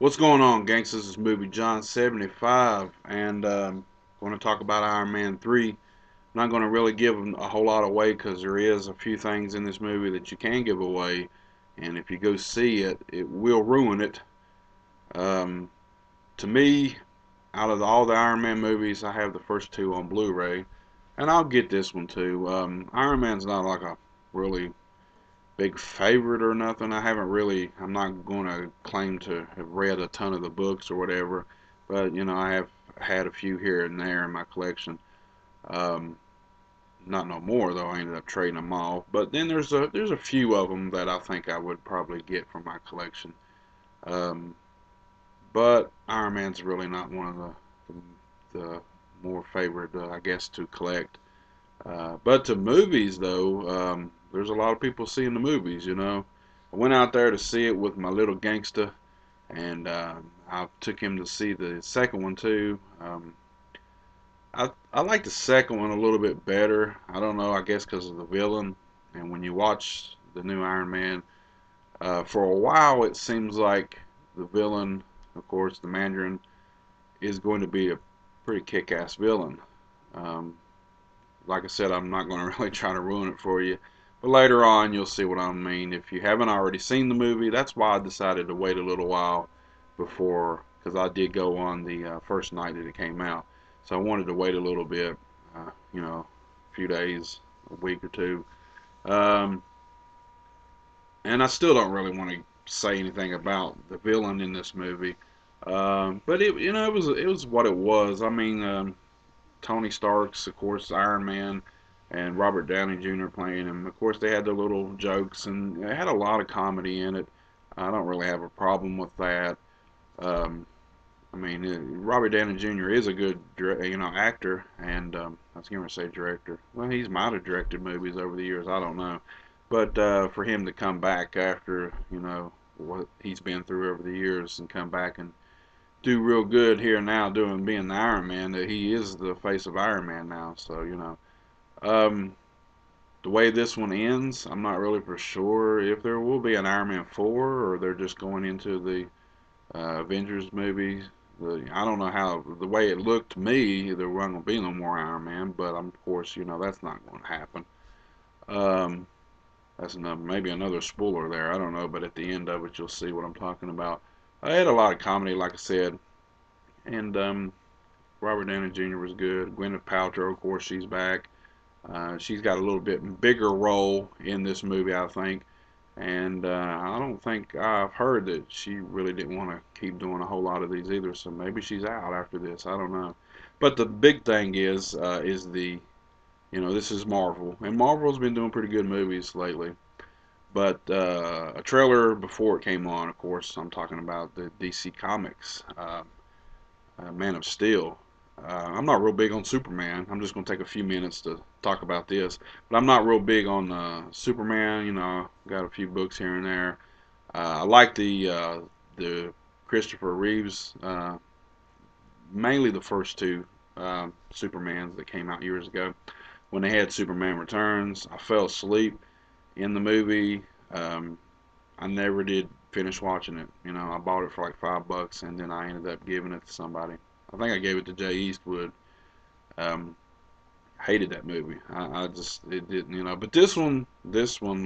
What's going on, gangsters? This is Movie John 75, and going to talk about Iron Man 3. I'm not going to really give a whole lot away because there is a few things in this movie that you can give away, and if you go see it, it will ruin it. Um, to me, out of all the Iron Man movies, I have the first two on Blu-ray, and I'll get this one too. Iron Man's not like a really big favorite or nothing. I'm not going to claim to have read a ton of the books or whatever, but I have had a few here and there in my collection. Um, Not no more though. I ended up trading them off. But then there's a few of them that I think I would probably get from my collection. Um, but Iron Man's really not one of the more favored, I guess, to collect. But to movies, though, there's a lot of people seeing the movies. I went out there to see it with my little gangster, and I took him to see the second one too. I like the second one a little bit better. I don't know, I guess because of the villain. And when you watch the new Iron Man, for a while it seems like the villain, of course, the Mandarin, is going to be a pretty kick-ass villain. Um, like I said, I'm not going to really try to ruin it for you. But later on, you'll see what I mean. If you haven't already seen the movie, that's why I decided to wait a little while before, because I did go on the first night that it came out. So I wanted to wait a little bit, a few days, a week or two. Um, and I still don't really want to say anything about the villain in this movie. But it was what it was. I mean, Tony Stark's, of course, Iron Man, and Robert Downey Jr. playing him. Of course, they had their little jokes, and it had a lot of comedy in it. I don't really have a problem with that. Um, I mean, Robert Downey Jr. is a good, actor, and I was going to say director. Well, he's might have directed movies over the years. I don't know, but for him to come back after what he's been through over the years and come back and do real good here now doing being the Iron Man. That he is the face of Iron Man now. So um, the way this one ends, I'm not really for sure if there will be an Iron Man 4 or they're just going into the Avengers movies. I don't know how the way it looked to me there wasn't gonna be no more Iron Man, but of course that's not going to happen. Um, that's maybe another spoiler there. I don't know, but at the end of it you'll see what I'm talking about. I had a lot of comedy, like I said, and Robert Downey Jr. was good. Gwyneth Paltrow, of course, she's back. She's got a little bit bigger role in this movie, I think. And I don't think I've heard that she really didn't want to keep doing a whole lot of these either. So maybe she's out after this. I don't know. But the big thing is this is Marvel, and Marvel's been doing pretty good movies lately. But a trailer before it came on, of course, I'm talking about the DC Comics. Man of Steel. I'm not real big on Superman. I'm just going to take a few minutes to talk about this. But I'm not real big on Superman. Got a few books here and there. I like the Christopher Reeves, mainly the first two Supermans that came out years ago. When they had Superman Returns, I fell asleep in the movie. Um, I never did finish watching it. I bought it for like $5, and then I ended up giving it to somebody. I think I gave it to Jay Eastwood. Um, Hated that movie. I just it didn't, But this one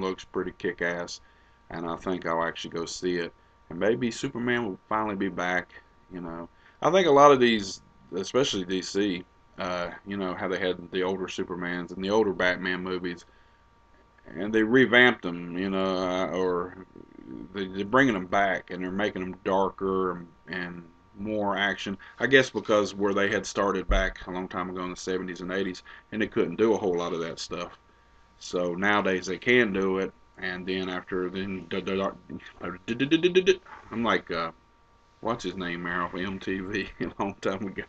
looks pretty kick-ass, and I think I'll actually go see it. And maybe Superman will finally be back. I think a lot of these, especially DC, how they had the older Supermans and the older Batman movies, and they revamped them, or they're bringing them back and they're making them darker and more action. I guess because where they had started back a long time ago in the 70s and 80s, and they couldn't do a whole lot of that stuff. So nowadays they can do it, and then after I'm like, what's his name, Meryl, MTV a long time ago.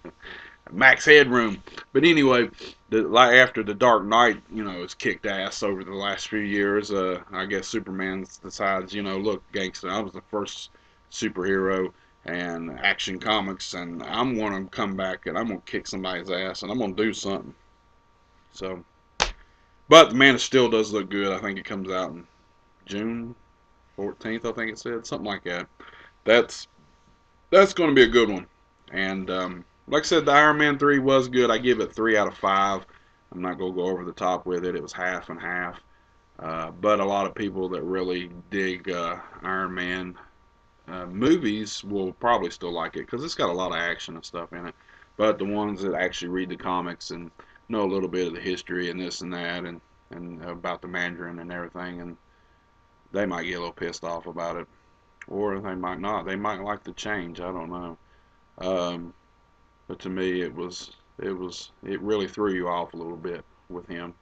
Max Headroom. But anyway, like after the Dark Knight, has kicked ass over the last few years. I guess Superman decides, look, gangster, I was the first superhero and Action Comics, and I'm going to come back and I'm going to kick somebody's ass and I'm going to do something. So, but the Man of Steel does look good. I think it comes out in June 14th. I think it said something like that. That's That's going to be a good one. And like I said, the Iron Man 3 was good. I give it 3 out of 5. I'm not going to go over the top with it. It was half and half. But a lot of people that really dig Iron Man movies will probably still like it because it's got a lot of action and stuff in it. But the ones that actually read the comics and know a little bit of the history and this and that and about the Mandarin and everything, and they might get a little pissed off about it, or they might not. They might like the change. I don't know. Um, but to me, it really threw you off a little bit with him.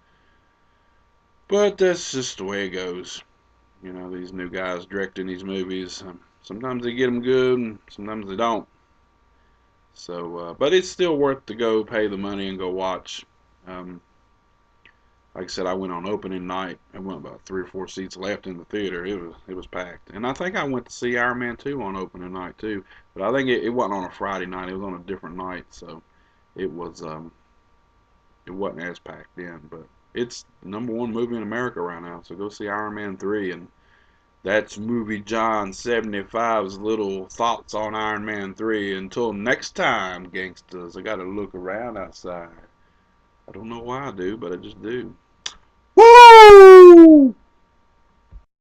But that's just the way it goes. You know, these new guys directing these movies. Sometimes they get them good, and sometimes they don't. So, but it's still worth to go pay the money and go watch. Um, like I said, I went on opening night. I went about 3 or 4 seats left in the theater. It was packed, and I think I went to see Iron Man 2 on opening night too. But I think it wasn't on a Friday night. It was on a different night, so it was it wasn't as packed in. But it's the #1 movie in America right now. So go see Iron Man 3, and that's Movie John 75's little thoughts on Iron Man 3. Until next time, gangsters, I gotta look around outside. I don't know why I do, but I just do. Woo!